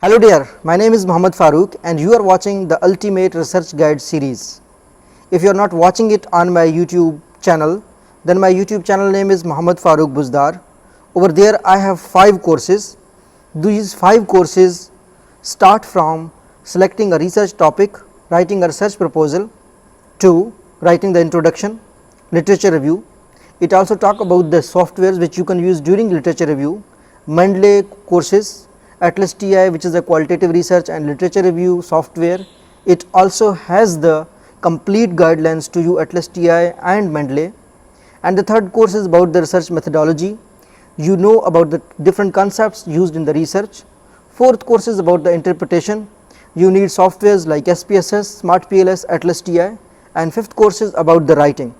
Hello dear, my name is Muhamamd Farooq and you are watching the Ultimate Research Guide series. If you are not watching it on my YouTube channel, then my YouTube channel name is Muhamamd Farooq Buzdar. Over there I have 5 courses. These 5 courses start from selecting a research topic, writing a research proposal, to writing the introduction, literature review. It also talk about the softwares which you can use during literature review, Mendeley courses, atlas.ti which is a qualitative research and literature review software. It also has the complete guidelines to use atlas.ti and Mendeley. And the third course is about the research methodology. You know about the different concepts used in the research. Fourth course is about the interpretation. You need softwares like SPSS, SmartPLS, atlas.ti. And fifth course is about the writing.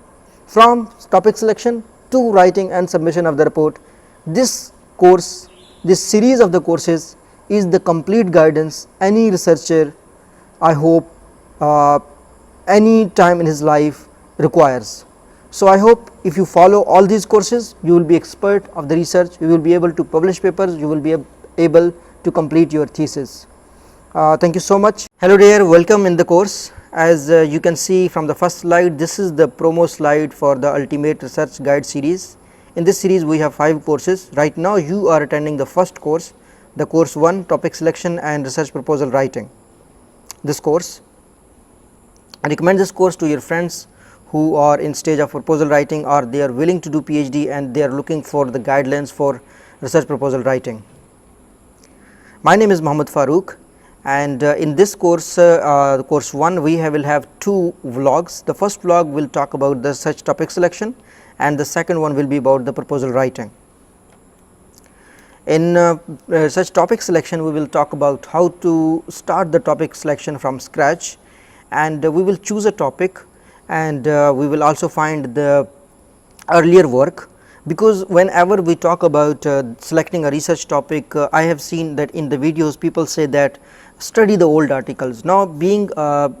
From topic selection to writing and submission of the report, this course, this series of the courses is the complete guidance any researcher, I hope, any time in his life requires. So I hope if you follow all these courses, you will be expert of the research, you will be able to publish papers, you will be able to complete your thesis. Thank you so much. Hello dear, welcome in the course. As you can see from the first slide, this is the promo slide for the Ultimate Research Guide series. In this series we have 5 courses. Right now you are attending the first course, the course 1, topic selection and research proposal writing. This course, I recommend this course to your friends who are in stage of proposal writing, or they are willing to do PhD and they are looking for the guidelines for research proposal writing. My name is Muhamamd Farooq, and in this course, course 1, we will have 2 vlogs. The first vlog will talk about the research topic selection and the second one will be about the proposal writing. In such topic selection, we will talk about how to start the topic selection from scratch, and we will choose a topic, and we will also find the earlier work, because whenever we talk about selecting a research topic, I have seen that in the videos people say that study the old articles. Now being a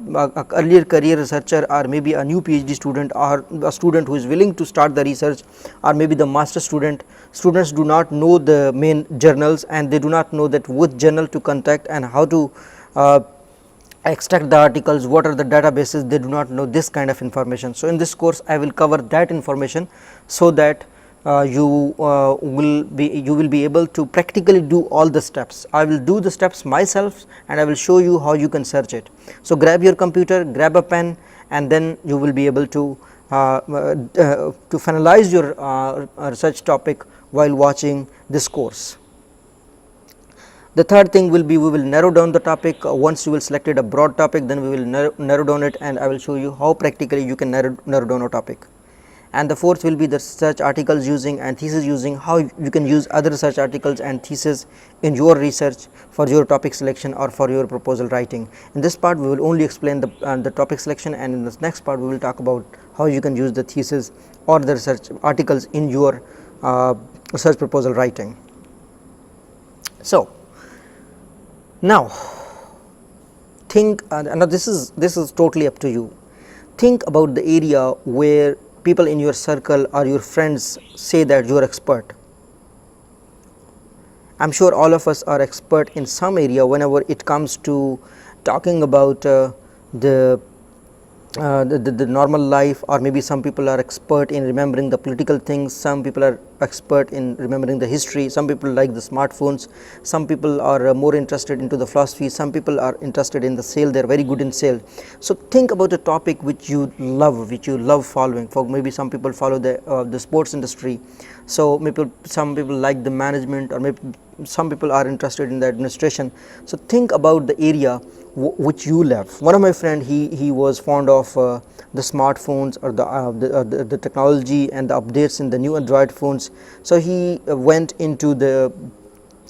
earlier career researcher, or maybe a new PhD student, or a student who is willing to start the research, or maybe the master student, students do not know the main journals and they do not know that which journal to contact and how to extract the articles, what are the databases, they do not know this kind of information. So in this course I will cover that information so that you will be able to practically do all the steps. I will do the steps myself and I will show you how you can search it. So grab your computer, grab a pen, and then you will be able to finalize your research topic while watching this course. The third thing will be, we will narrow down the topic. Once you will selected a broad topic, then we will narrow down it, and I will show you how practically you can narrow down a topic. And the fourth will be the research articles using and thesis using, how you can use other research articles and thesis in your research for your topic selection or for your proposal writing. In this part we will only explain the topic selection, and in this next part we will talk about how you can use the thesis or the research articles in your research proposal writing. So now think, now this is totally up to you. Think about the area where people in your circle or your friends say that you are expert. I am sure all of us are expert in some area whenever it comes to talking about the normal life, or maybe some people are expert in remembering the political things, some people are expert in remembering the history, some people like the smartphones, some people are more interested into the philosophy, some people are interested in the sale, they are very good in sale. So think about a topic which you love following. For maybe some people follow the sports industry, so maybe some people like the management, or maybe some people are interested in the administration. So think about the area which you love. One of my friend, he was fond of the smartphones, or the technology and the updates in the new Android phones. So he went into the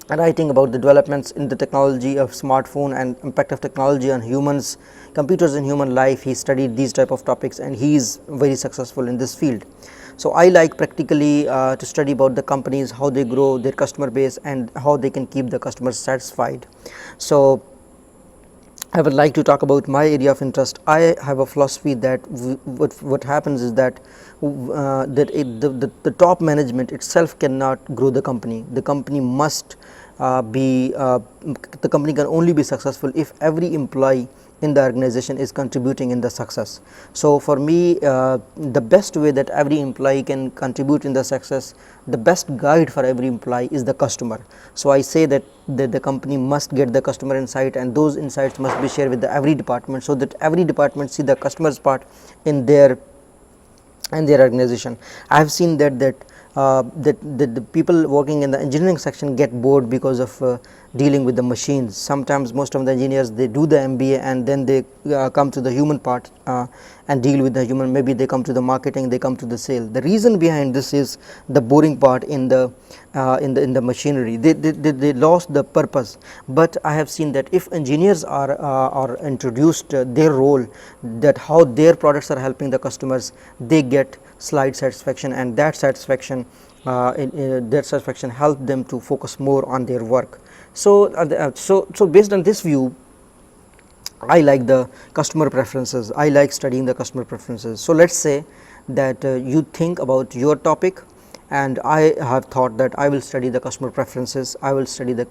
writing about the developments in the technology of smartphone and impact of technology on humans, computers in human life. He studied these type of topics and he is very successful in this field. So I like practically to study about the companies, how they grow their customer base and how they can keep the customers satisfied. So I would like to talk about my area of interest. I have a philosophy that what happens is that the top management itself cannot grow the company. The company must the company can only be successful if every employee in the organization is contributing in the success. So, for me the best way that every employee can contribute in the success, the best guide for every employee is the customer. So, I say that the company must get the customer insight, and those insights must be shared with every department, so that every department see the customer's part in their organization. I have seen that the people working in the engineering section get bored because of dealing with the machines. Sometimes most of the engineers, they do the MBA and then they come to the human part and deal with the human. Maybe they come to the marketing, they come to the sale. The reason behind this is the boring part in the machinery. They lost the purpose. But I have seen that if engineers are introduced their role, that how their products are helping the customers, they get slight satisfaction, and that satisfaction help them to focus more on their work. So based on this view, I like the customer preferences. I like studying the customer preferences. So, let us say that you think about your topic, and I have thought that I will study the customer preferences. I will study the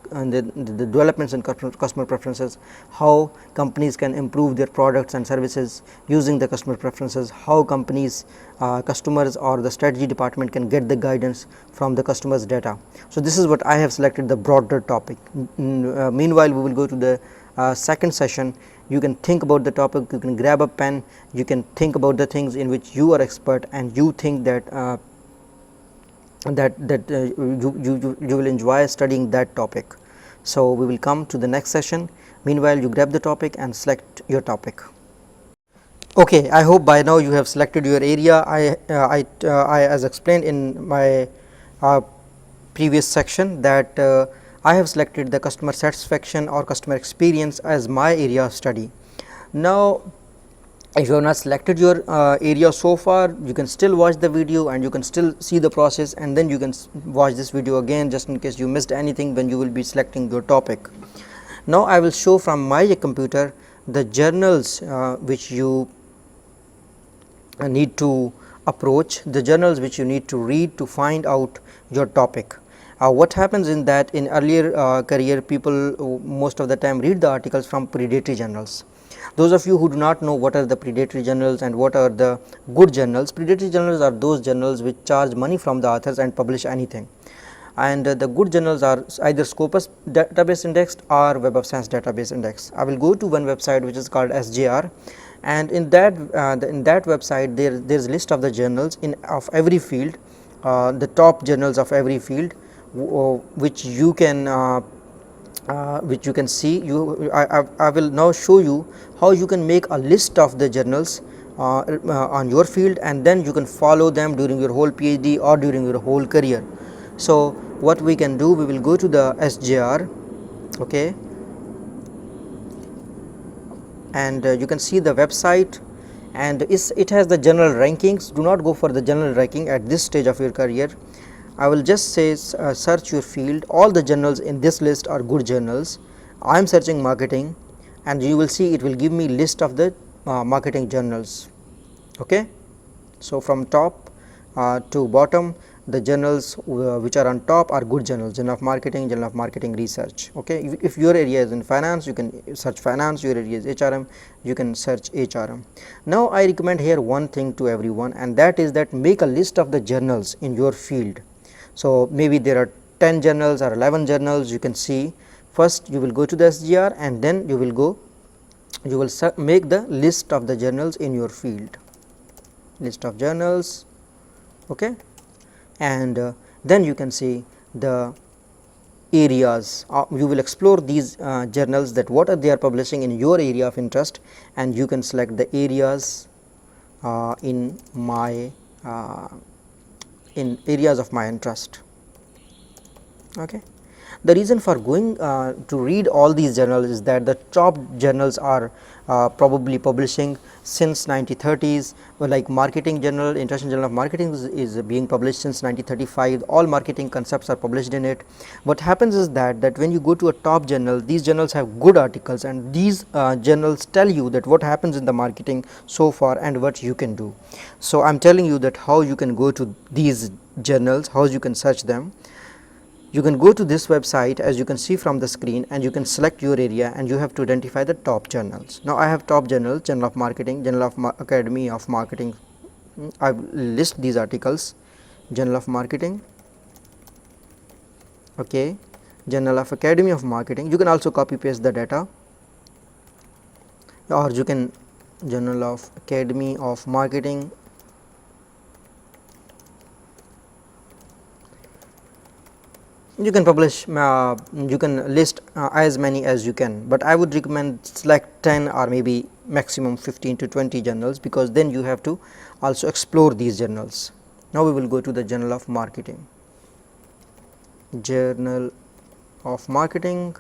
developments in customer preferences, how companies can improve their products and services using the customer preferences, how companies customers or the strategy department can get the guidance from the customers data. So, this is what I have selected, the broader topic. Meanwhile, we will go to the second session. You can think about the topic, you can grab a pen, you can think about the things in which you are expert and you think that you will enjoy studying that topic. So, we will come to the next session. Meanwhile, you grab the topic and select your topic. Okay, I hope by now you have selected your area. I as explained in my previous section that I have selected the customer satisfaction or customer experience as my area of study. Now, if you have not selected your area so far, you can still watch the video and you can still see the process, and then you can watch this video again just in case you missed anything when you will be selecting your topic. Now, I will show from my computer the journals which you need to approach, the journals which you need to read to find out your topic. What happens in that, in earlier career, people most of the time read the articles from predatory journals. Those of you who do not know what are the predatory journals and what are the good journals, predatory journals are those journals which charge money from the authors and publish anything, and the good journals are either Scopus database indexed or Web of Science database index. I will go to one website which is called SJR, and in that website there is a list of the journals of every field, the top journals of every field, which you can see. I will now show you how you can make a list of the journals on your field, and then you can follow them during your whole PhD or during your whole career. So, what we can do, we will go to the SJR, okay, and you can see the website, and it has the general rankings. Do not go for the general ranking at this stage of your career. I will just say search your field. All the journals in this list are good journals. I am searching marketing, and you will see it will give me list of the marketing journals. Okay. So, from top to bottom, the journals which are on top are good journals: Journal of Marketing, Journal of Marketing Research. Okay. If your area is in finance, you can search finance. Your area is HRM, you can search HRM. Now, I recommend here one thing to everyone, and that is that make a list of the journals in your field. So, maybe there are 10 journals or 11 journals. You can see, first you will go to the SGR, and then you will make the list of the journals in your field, list of journals, okay. And then you can see the areas. You will explore these journals, that what are they are publishing in your area of interest, and you can select the areas in areas of my interest. Okay. The reason for going to read all these journals is that the top journals are probably publishing since 1930s, like Marketing Journal, International Journal of Marketing is being published since 1935. All marketing concepts are published in it. What happens is that when you go to a top journal, these journals have good articles, and these journals tell you that what happens in the marketing so far and what you can do. So, I am telling you that how you can go to these journals, how you can search them. You can go to this website as you can see from the screen, and you can select your area, and you have to identify the top journals. Now, I have top journals: Journal of Marketing, Journal of Academy of Marketing. I list these articles: Journal of Marketing, okay, Journal of Academy of Marketing. You can also copy paste the data, or you can Journal of Academy of Marketing. You can publish, you can list as many as you can, but I would recommend select 10 or maybe maximum 15 to 20 journals, because then you have to also explore these journals. Now, we will go to the Journal of Marketing. Journal of Marketing,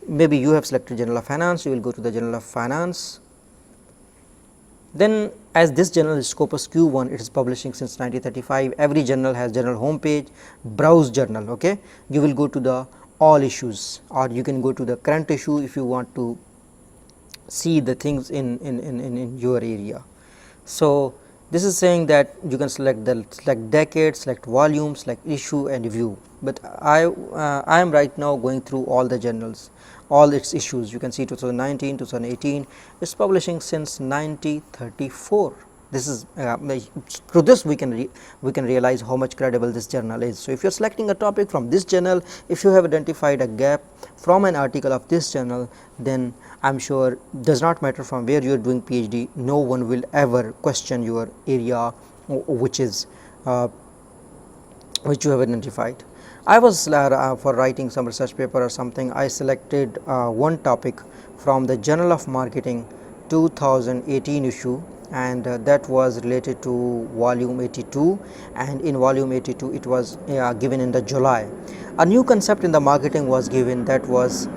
maybe you have selected Journal of Finance, you will go to the Journal of Finance. Then, as this journal is Scopus Q1, it is publishing since 1935. Every journal has journal home page, browse journal. Okay, you will go to the all issues, or you can go to the current issue if you want to see the things in your area. So, this is saying that you can select decade, select volume, select issue and view, but I am right now going through all the journals, all its issues. You can see 2019, 2018, it is publishing since 1934. This is through this we can realize how much credible this journal is. So, if you are selecting a topic from this journal, if you have identified a gap from an article of this journal, then I am sure does not matter from where you are doing PhD, no one will ever question your area which is which you have identified. I was for writing some research paper or something, I selected one topic from the Journal of Marketing 2018 issue, and that was related to volume 82, and in volume 82 it was given in the July. A new concept in the marketing was given, that was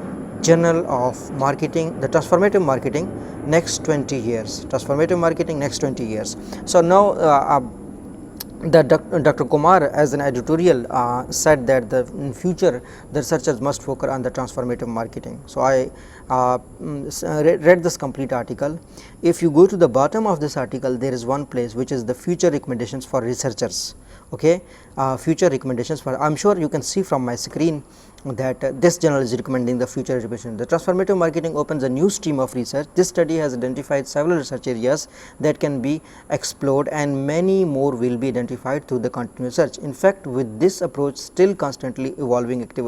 Journal of Marketing, the transformative marketing next 20 years, transformative marketing next 20 years. So, now Dr. Kumar as an editorial said that in future the researchers must focus on the transformative marketing. So, I read this complete article. If you go to the bottom of this article, there is one place which is the future recommendations for researchers. Okay, future recommendations for, I am sure you can see from my screen that this journal is recommending the future recommendations. The transformative marketing opens a new stream of research. This study has identified several research areas that can be explored, and many more will be identified through the continuous research. In fact, with this approach, still constantly evolving active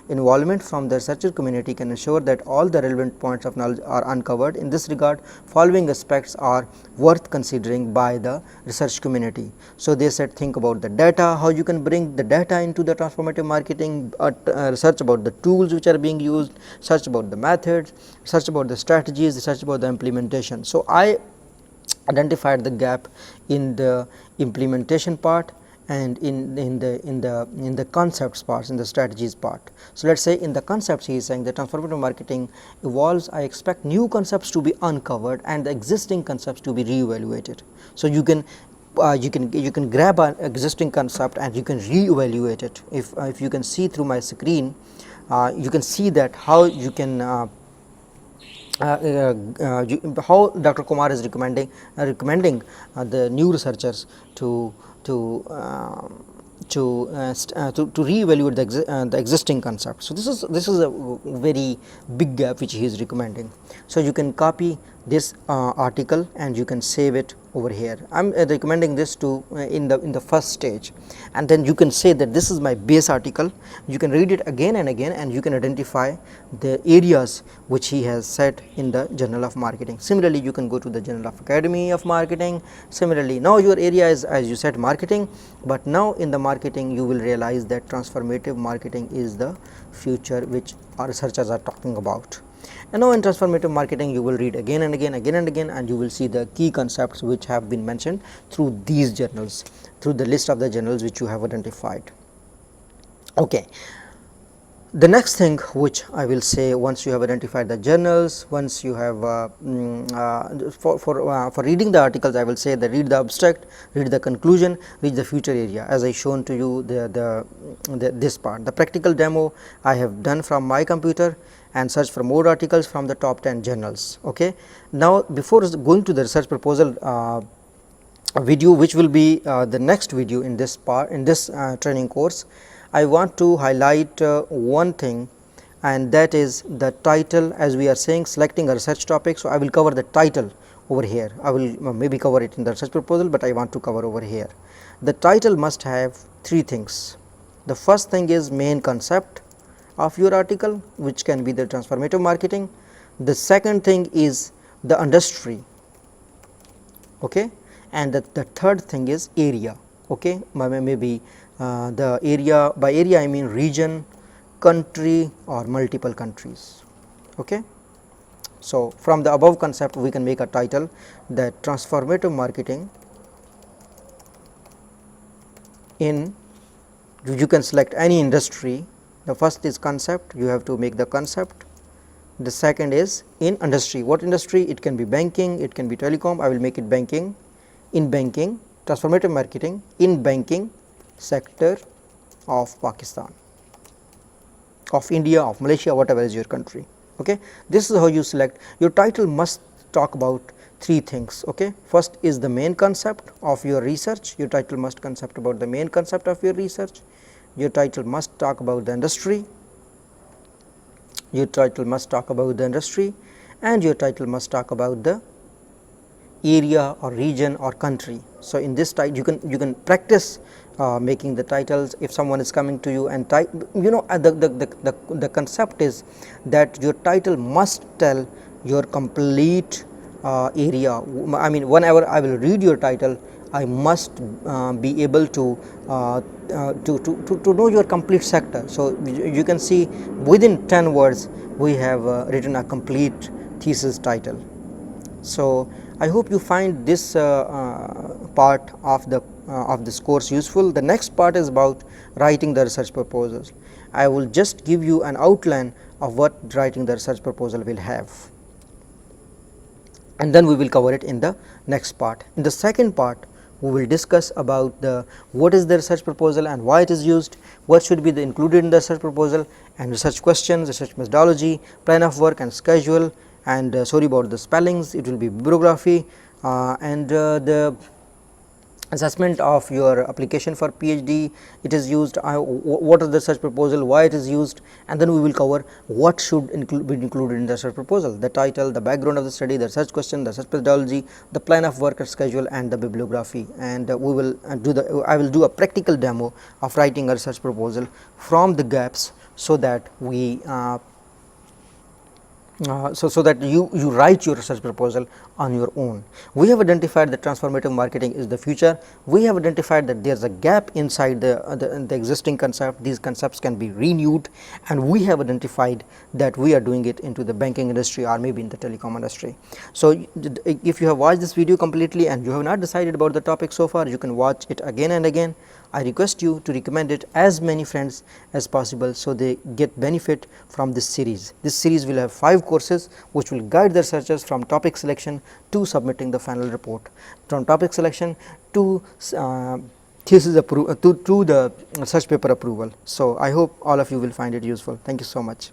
involvement from the researcher community can ensure that all the relevant points of knowledge are uncovered. In this regard, following aspects are worth considering by the research community. So, they said think about the data, how you can bring the data into the transformative marketing, research about the tools which are being used, search about the methods, search about the strategies, search about the implementation. So, I identified the gap in the implementation part and in the concepts parts, in the strategies part. So, let us say in the concepts he is saying that transformative marketing evolves, I expect new concepts to be uncovered and the existing concepts to be re-evaluated. So, you can grab an existing concept and you can re-evaluate it. If you can see through my screen, you can see that how you can how Dr. Kumar is recommending the new researchers to re-evaluate the existing concept. So, this is a very big gap which he is recommending. So, you can copy this article and you can save it over here. I am recommending this to in the first stage, and then you can say that this is my base article. You can read it again and again, and you can identify the areas which he has said in the Journal of Marketing. Similarly, you can go to the Journal of Academy of Marketing. Similarly, now your area is, as you said, marketing, but now in the marketing you will realize that transformative marketing is the future which our researchers are talking about. And now in transformative marketing you will read again and again, and you will see the key concepts which have been mentioned through these journals, through the list of the journals which you have identified. Okay. The next thing which I will say, once you have identified the journals, once you have for reading the articles, I will say that read the abstract, read the conclusion, read the future area, as I shown to you this part. The practical demo I have done from my computer and search for more articles from the top 10 journals. Okay. Now, before going to the research proposal video, which will be the next video in this part, in this training course, I want to highlight one thing, and that is the title. As we are saying, selecting a research topic. So, I will cover the title over here. I will maybe cover it in the research proposal, but I want to cover over here. The title must have three things. The first thing is main concept of your article, which can be the transformative marketing. The second thing is the industry, okay, and the third thing is area, okay, maybe the area, by area I mean region, country or multiple countries. Okay. So, from the above concept we can make a title that transformative marketing in, you can select any industry. The first is concept, you have to make the concept. The second is in industry. What industry? It can be banking, it can be telecom. I will make it banking. In banking, transformative marketing in banking sector of Pakistan, of India, of Malaysia, whatever is your country. Okay. This is how you select. Your title must talk about three things. Okay. First is the main concept of your research. Your title must concept about the main concept of your research. Your title must talk about the industry. Your title must talk about the industry, and your title must talk about the area or region or country. So, in this title you can practice making the titles. If someone is coming to you and the concept is that your title must tell your complete area. I mean, whenever I will read your title, I must be able to know your complete sector. So, you can see within 10 words we have written a complete thesis title. So, I hope you find this part of this course useful. The next part is about writing the research proposals. I will just give you an outline of what writing the research proposal will have, and then we will cover it in the next part. In the second part, we will discuss about the what is the research proposal and why it is used, what should be included in the research proposal, and research questions, research methodology, plan of work and schedule, and sorry about the spellings, it will be bibliography, and the assessment of your application for PhD. It is used, what is the research proposal, why it is used, and then we will cover what should be included in the research proposal, the title, the background of the study, the research question, the research methodology, the plan of work and schedule, and the bibliography. And we will I will do a practical demo of writing a research proposal from the gaps, so that we so that you write your research proposal on your own. We have identified that transformative marketing is the future. We have identified that there is a gap inside the existing concept. These concepts can be renewed, and we have identified that we are doing it into the banking industry or maybe in the telecom industry. So, if you have watched this video completely and you have not decided about the topic so far, you can watch it again and again. I request you to recommend it as many friends as possible, so they get benefit from this series. This series will have 5 courses which will guide the researchers from topic selection to submitting the final report, from topic selection to thesis to the research paper approval. So, I hope all of you will find it useful. Thank you so much.